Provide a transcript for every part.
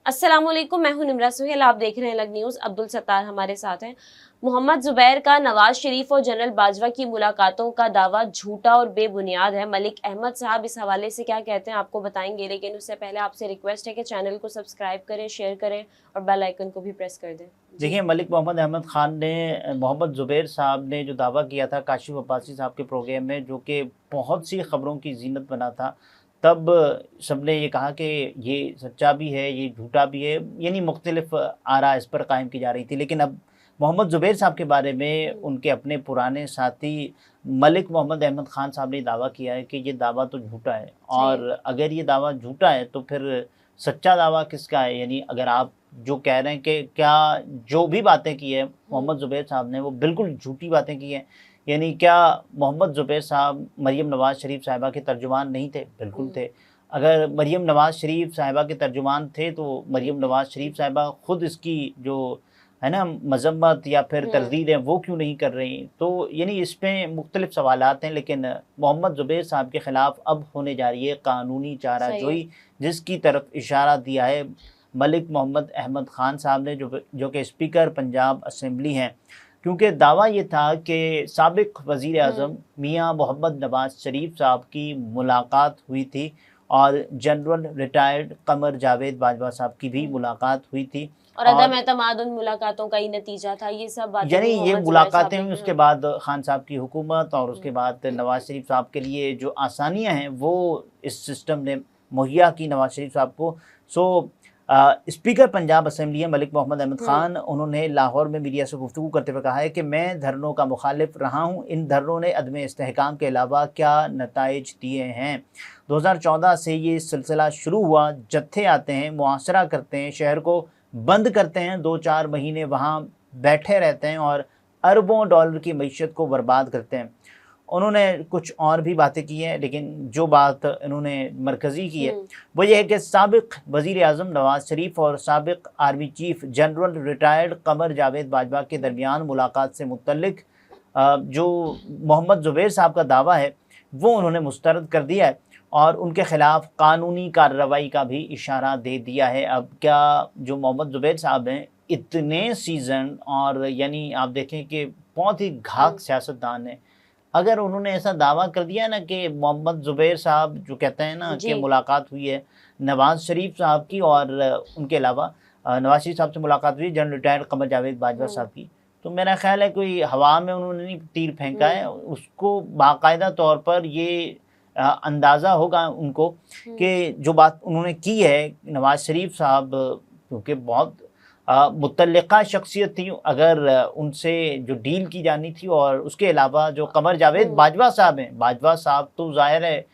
अस्सलामुअलैकुम, मैं हूं निमरा सुहेल। आप देख रहे हैं अलग न्यूज़। अब्दुल सत्तार हमारे साथ हैं। मोहम्मद जुबैर का नवाज शरीफ और जनरल बाजवा की मुलाकातों का दावा झूठा और बेबुनियाद है। मलिक अहमद साहब इस हवाले से क्या कहते हैं आपको बताएंगे, लेकिन उससे पहले आपसे रिक्वेस्ट है कि चैनल को सब्सक्राइब करें, शेयर करें और बेल आइकन को भी प्रेस कर दें। देखिए, मलिक मोहम्मद अहमद ख़ान ने मोहम्मद ज़ुबैर साहब ने जो दावा किया था काशिफ अब्बासी साहब के प्रोग्राम में, जो कि बहुत सी ख़बरों की ज़ीनत बना था, तब सबने ये कहा कि ये सच्चा भी है, ये झूठा भी है, यानी मुख्तलिफ आरा इस पर कायम की जा रही थी। लेकिन अब मोहम्मद ज़ुबैर साहब के बारे में उनके अपने पुराने साथी मलिक मोहम्मद अहमद ख़ान साहब ने दावा किया है कि ये दावा तो झूठा है, और अगर ये दावा झूठा है तो फिर सच्चा दावा किसका है? यानी अगर आप जो कह रहे हैं कि क्या जो भी बातें की है मोहम्मद ज़ुबैर साहब ने वो बिल्कुल झूठी बातें की हैं, यानी क्या मोहम्मद ज़ुबैर साहब मरियम नवाज़ शरीफ साहिबा के तर्जुमान नहीं थे? बिल्कुल थे। अगर मरियम नवाज़ शरीफ साहिबा के तर्जुमान थे तो मरियम नवाज़ शरीफ साहिबा ख़ुद इसकी जो है ना मज़म्मत या फिर तरदीद है वो क्यों नहीं कर रही? तो यानी इसमें मुख्तलिफ सवालात हैं, लेकिन मोहम्मद ज़ुबैर साहब के ख़िलाफ़ अब होने जा रही है कानूनी चाराजोई, जिसकी तरफ इशारा दिया है मलिक मोहम्मद अहमद ख़ान साहब ने, जो कि स्पीकर पंजाब असम्बली हैं। क्योंकि दावा ये था कि साबिक़ वज़ीर आज़म मियाँ मोहम्मद नवाज़ शरीफ साहब की मुलाकात हुई थी और जनरल रिटायर्ड कमर जावेद बाजवा साहब की भी मुलाकात हुई थी, और अदम एतमाद उन मुलाकातों का ही नतीजा था। ये सब बातें यानी ये मोहम्मद जुबैर साहब मुलाकातें ने हुई, की। उसके बाद खान साहब की हुकूमत और उसके बाद नवाज़ शरीफ साहब के लिए जो आसानियाँ हैं वो इस सिस्टम ने मुहैया की नवाज़ शरीफ साहब को। सो स्पीकर पंजाब असम्बली है मलिक मोहम्मद अहमद ख़ान, उन्होंने लाहौर में मीडिया से गुफ्तगू करते हुए कहा है कि मैं धरनों का मुखालिफ रहा हूँ। इन धरनों ने अदम इस्तेहकाम के अलावा क्या नताइज दिए हैं? 2014 से ये सिलसिला शुरू हुआ, जत्थे आते हैं, मुआसरा करते हैं, शहर को बंद करते हैं, 2-4 महीने वहाँ बैठे रहते हैं और अरबों डॉलर की मईशत को बर्बाद करते हैं। उन्होंने कुछ और भी बातें की हैं, लेकिन जो बात इन्होंने मरकज़ी की है वो ये है कि साबिक़ वज़ीर आज़म नवाज़ शरीफ और साबिक़ army chief general retired Qamar Javed Bajwa के दरमियान मुलाकात से मुतल्लिक़ जो मोहम्मद ज़ुबैर साहब का दावा है वो उन्होंने मुस्तरद कर दिया है और उनके ख़िलाफ़ कानूनी कार्रवाई का भी इशारा दे दिया है। अब क्या जो मोहम्मद ज़ुबैर साहब हैं, इतने सीज़न और यानी आप देखें कि बहुत ही घात सियासतदान हैं, अगर उन्होंने ऐसा दावा कर दिया ना कि मोहम्मद ज़ुबैर साहब जो कहते हैं ना कि मुलाकात हुई है नवाज़ शरीफ साहब की, और उनके अलावा नवाज़ शरीफ साहब से मुलाकात हुई जनरल रिटायर्ड कमर जावेद बाजवा साहब की, तो मेरा ख़्याल है कोई हवा में उन्होंने नहीं तीर फेंका है, उसको बाकायदा तौर पर ये अंदाज़ा होगा उनको कि जो बात उन्होंने की है नवाज़ शरीफ साहब, क्योंकि बहुत मुतल्लिक़ा शख्सियत थी, अगर उनसे जो डील की जानी थी, और उसके अलावा जो कमर जावेद बाजवा साहब हैं, बाजवा साहब तो ज़ाहिर है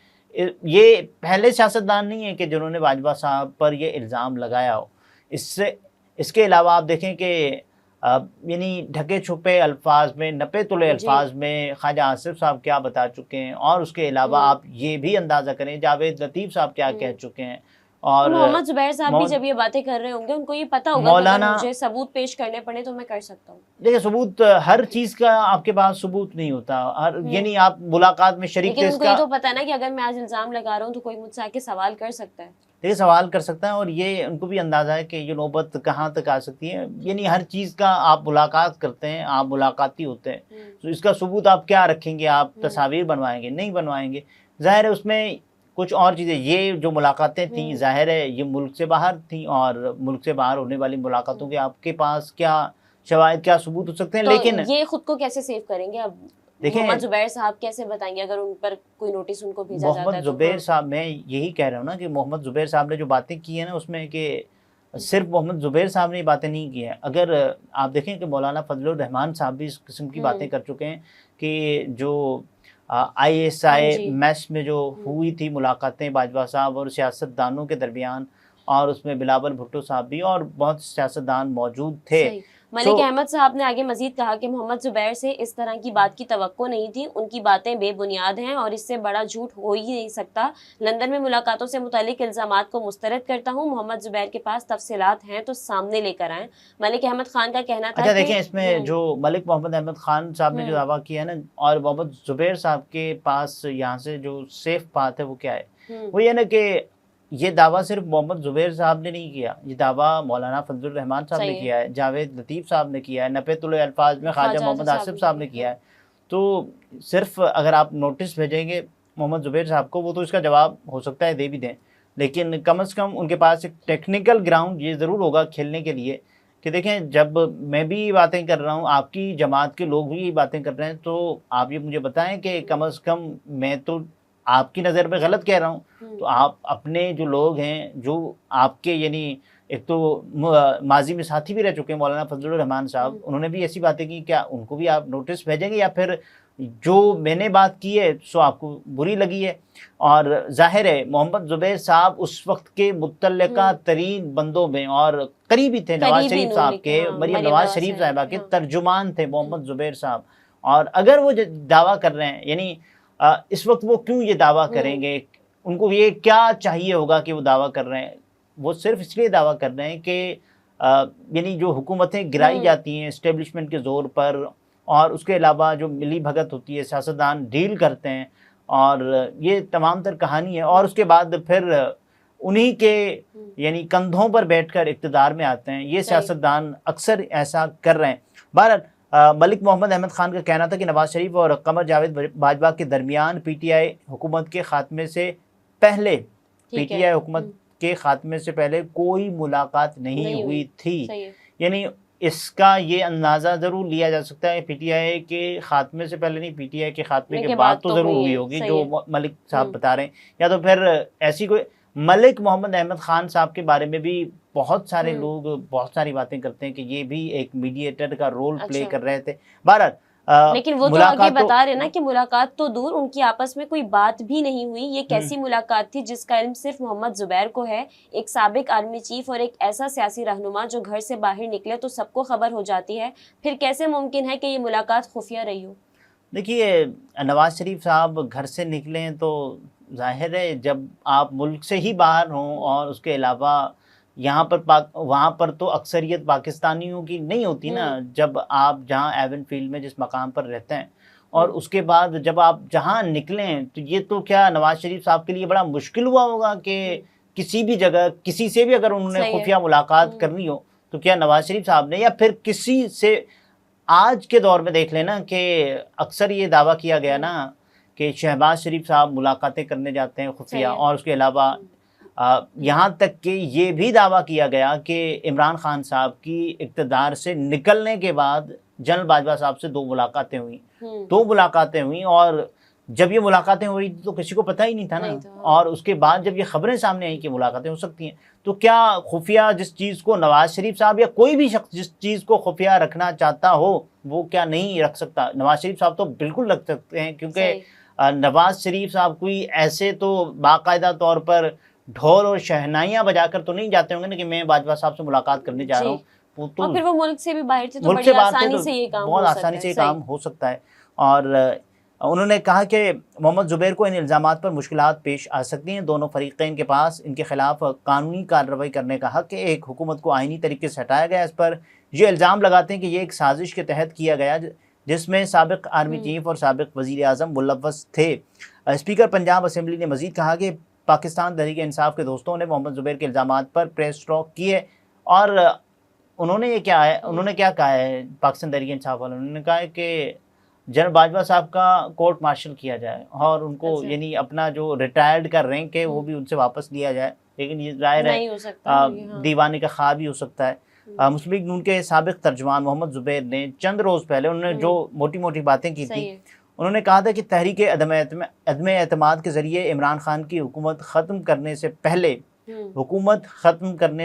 ये पहले सियासतदान नहीं है कि जिन्होंने बाजवा साहब पर ये इल्ज़ाम लगाया हो। इसके अलावा आप देखें कि यानी ढके छुपे अल्फाज में, नपे तुले अल्फाज में ख्वाजा आसिफ साहब क्या बता चुके हैं, और उसके अलावा आप ये भी अंदाज़ा करें जावेद लतीफ़ साहब क्या कह चुके हैं। और मोहम्मद जुबैर साहब भी जब ये बातें कर रहे होंगे, उनको ये पता होगा कि अगर मुझे सबूत पेश करने पड़े तो मैं कर सकता हूँ। देखिए, सबूत हर चीज़ का आपके पास सबूत नहीं होता, हर यानी आप मुलाकात में शरीक थे, लेकिन उनको ये तो पता है ना कि अगर मैं आज इल्ज़ाम लगा रहा हूँ तो कोई मुझसे आके सवाल कर सकता है। देखिए, सवाल कर सकता है, और ये उनको भी अंदाज़ा है कि ये नौबत कहाँ तक आ सकती है। यानी हर चीज़ का आप मुलाकात करते हैं, आप मुलाकाती होते हैं, तो इसका सबूत आप क्या रखेंगे? आप तस्वीर बनवाएंगे? नहीं बनवाएंगे। ज़ाहिर है उसमें कुछ और चीज़ें, ये जो मुलाकातें थी ज़ाहिर है ये मुल्क से बाहर थी, और मुल्क से बाहर होने वाली मुलाकातों के आपके पास क्या शवाहिद, क्या सबूत हो सकते हैं? तो लेकिन ये खुद को कैसे सेव करेंगे? अब देखिए मोहम्मद जुबैर साहब कैसे बताएंगे अगर उन पर कोई नोटिस उनको भेजा जाता है? मोहम्मद ज़ुबैर साहब, मैं यही कह रहा हूँ ना कि मोहम्मद ज़ुबैर साहब ने जो बातें की हैं ना, उसमें कि सिर्फ मोहम्मद ज़ुबैर साहब ने ये बातें नहीं की हैं। अगर आप देखें कि मौलाना फजलुर रहमान साहब भी इस किस्म की बातें कर चुके हैं कि जो ISI मैस में जो हुई थी मुलाकातें बाजवा साहब और सियासतदानों के दरमियान, और उसमें बिलावल भुट्टो साहब भी और बहुत सियासतदान मौजूद थे। मलिक अहमद साहब ने आगे मजीद कहा कि मोहम्मद जुबैर से इस तरह की बात की तवक्को नहीं थी, उनकी बातें बेबुनियाद हैं और इससे बड़ा झूठ हो ही नहीं सकता। लंदन में मुलाकातों से मुतालिक इल्ज़ामात को मुस्तरद करता हूँ, मोहम्मद जुबैर के पास तफसीलात हैं तो सामने लेकर आएँ। मलिक अहमद खान का कहना था। अच्छा देखें, इसमें जो मलिक मोहम्मद अहमद खान साहब ने जो दावा किया है ना, और मोहम्मद जुबैर साहब के पास यहाँ से जो सेफ बात है वो क्या है, वो ये ना कि ये दावा सिर्फ मोहम्मद जुबैर साहब ने नहीं किया, ये दावा मौलाना फजलुर रहमान साहब ने किया है, जावेद लतीफ़ साहब ने किया है, नफ़ीतुल अल्फाज में ख्वाजा मोहम्मद आसिफ साहब ने किया है। तो सिर्फ अगर आप नोटिस भेजेंगे मोहम्मद जुबैर साहब को, वो तो इसका जवाब हो सकता है दे भी दें, लेकिन कम से कम उनके पास एक टेक्निकल ग्राउंड ये ज़रूर होगा खेलने के लिए कि देखें, जब मैं भी बातें कर रहा हूँ, आपकी जमात के लोग भी ये बातें कर रहे हैं, तो आप ये मुझे बताएं कि कम से कम मैं तो आपकी नज़र में गलत कह रहा हूँ, तो आप अपने जो लोग हैं, जो आपके यानी एक तो माजी में साथी भी रह चुके हैं मौलाना फजलुर रहमान साहब, उन्होंने भी ऐसी बातें की, क्या उनको भी आप नोटिस भेजेंगे या फिर जो मैंने बात की है सो आपको बुरी लगी है? और जाहिर है मोहम्मद जुबैर साहब उस वक्त के मुतल्लिका तरीन बंदों में और करीबी थे नवाज शरीफ साहब के, मरियम नवाज शरीफ साहिबा के तर्जुमान थे मोहम्मद जुबैर साहब। और अगर वो दावा कर रहे हैं, यानी इस वक्त वो क्यों ये दावा करेंगे, उनको ये क्या चाहिए होगा कि वो दावा कर रहे हैं? वो सिर्फ इसलिए दावा कर रहे हैं कि यानी जो हुकूमतें गिराई जाती हैं इस्टेब्लिशमेंट के ज़ोर पर, और उसके अलावा जो मिली भगत होती है, सियासतदान डील करते हैं, और ये तमाम तर कहानी है, और उसके बाद फिर उन्हीं के यानी कंधों पर बैठकर इक़्तिदार में आते हैं। ये सियासतदान अक्सर ऐसा कर रहे हैं। बहरहाल मलिक मोहम्मद अहमद ख़ान का कहना था कि नवाज शरीफ और कमर जावेद बाजवा के दरमियान पीटीआई हुकूमत के ख़ात्मे से पहले के ख़ात्मे से पहले कोई मुलाकात नहीं हुई थी। यानी इसका ये अंदाज़ा ज़रूर लिया जा सकता है पीटीआई के ख़ात्मे से पहले नहीं, पीटीआई के ख़ात्मे के बाद तो ज़रूर हुई होगी, जो मलिक साहब बता रहे हैं। या तो फिर ऐसी कोई, मलिक मोहम्मद अहमद ख़ान साहब के बारे में भी बहुत सारे लोग बहुत सारी बातें करते हैं कि ये भी एक मीडिएटर का रोल प्ले कर रहे थे। बहरहाल लेकिन वो तो आगे बता रहे ना कि मुलाकात तो दूर, उनकी आपस में कोई बात भी नहीं हुई। ये कैसी मुलाकात थी जिसका इल्म सिर्फ मोहम्मद जुबैर को है? एक साबिक आर्मी चीफ और एक ऐसा सियासी रहनुमा जो घर से बाहर निकले तो सबको खबर हो जाती है, फिर कैसे मुमकिन है कि ये मुलाकात खुफिया रही हो? देखिए, नवाज शरीफ साहब घर से निकले तो जाहिर है जब आप मुल्क से ही बाहर हों, और उसके अलावा यहाँ पर वहाँ पर तो अक्सरियत पाकिस्तानियों की नहीं होती ना। जब आप जहाँ एवन फील्ड में जिस मकाम पर रहते हैं, और उसके बाद जब आप जहाँ निकलें, तो ये तो क्या नवाज शरीफ साहब के लिए बड़ा मुश्किल हुआ होगा कि किसी भी जगह किसी से भी अगर उन्होंने खुफिया मुलाकात करनी हो, तो क्या नवाज शरीफ साहब ने या फिर किसी से, आज के दौर में देख लेना कि अक्सर ये दावा किया गया ना कि शहबाज शरीफ साहब मुलाकातें करने जाते हैं खुफिया, और उसके अलावा यहाँ तक कि ये भी दावा किया गया कि इमरान खान साहब की इक़्तिदार से निकलने के बाद जनरल बाजवा साहब से 2 मुलाकातें हुई। 2 मुलाकातें हुई, और जब ये मुलाकातें हो रही थी तो किसी को पता ही नहीं था ना। और उसके बाद जब ये खबरें सामने आई कि मुलाकातें हो सकती हैं, तो क्या खुफिया जिस चीज़ को नवाज शरीफ साहब या कोई भी शख्स जिस चीज़ को खुफिया रखना चाहता हो, वो क्या नहीं रख सकता? नवाज शरीफ साहब तो बिल्कुल रख सकते हैं, क्योंकि नवाज शरीफ साहब कोई ऐसे तो बाकायदा तौर पर ढोल और शहनाइयाँ बजाकर तो नहीं जाते होंगे ना कि मैं बाजवा साहब से मुलाकात करने जा रहा हूँ। तो फिर वो मुल्क से भी बाहर थे, तो बड़ी आसानी से ये काम बहुत आसानी से ये काम हो सकता है। और उन्होंने कहा कि मोहम्मद जुबैर को इन इल्ज़ामात पर मुश्किलात पेश आ सकती हैं। दोनों फरीक़ैन के पास इनके ख़िलाफ़ कानूनी कार्रवाई करने का हक़ है। एक हुकूमत को आइनी तरीके से हटाया गया। इस पर ये इल्ज़ाम लगाते हैं कि ये एक साजिश के तहत किया गया, जिसमें साबिक़ आर्मी चीफ और साबिक़ वज़ीर आज़म मुलव्वस थे। स्पीकर पंजाब असम्बली ने मज़ीद कहा कि पाकिस्तान तहरीक इंसाफ के दोस्तों ने मोहम्मद जुबैर के इल्ज़ामात पर प्रेस टॉक किए, और उन्होंने क्या कहा है पाकिस्तान तहरीक इंसाफ वालों ने? उन्होंने कहा है कि जनरल बाजवा साहब का कोर्ट मार्शल किया जाए, और उनको यानी अपना जो रिटायर्ड का रैंक है वो भी उनसे वापस लिया जाए। लेकिन ये जाहिर है दीवाने का ख्वाब ही हो सकता है। मुस्लिम लीग नून के साबिक़ तर्जुमान मोहम्मद जुबैर ने चंद रोज़ पहले उन्होंने जो मोटी मोटी बातें की थी, उन्होंने कहा था कि तहरीक अदम एतमाद के ज़रिए इमरान खान की हुकूमत ख़त्म करने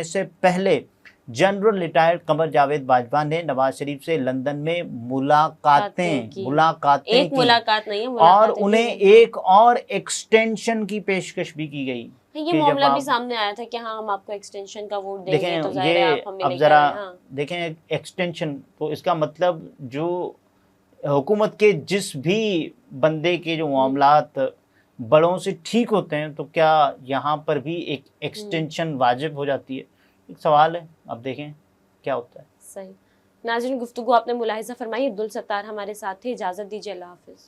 से पहले जनरल रिटायर्ड कमर जावेद बाजवा ने नवाज शरीफ से लंदन में मुलाकातें की, मुलाकात नहीं है, और उन्हें एक और एक्सटेंशन की पेशकश भी की गई। ये मामला भी सामने आया था कि हाँ हम आपको एक्सटेंशन का वोट देंगे, देखें तो ये आप हमें अब ज़रा देखें एक्सटेंशन, तो इसका मतलब जो हुकूमत के जिस भी बंदे के जो मामलात बड़ों से ठीक होते हैं, तो क्या यहाँ पर भी एक एक्सटेंशन वाजिब हो जाती है? एक सवाल है, अब देखें क्या होता है। सही नाज़रीन, गुफ्तगू आपने मुलाहिज़ा फरमाई। अब्दुल सत्तार हमारे साथ थे। इजाज़त दीजिए, अल्लाह हाफ़िज़।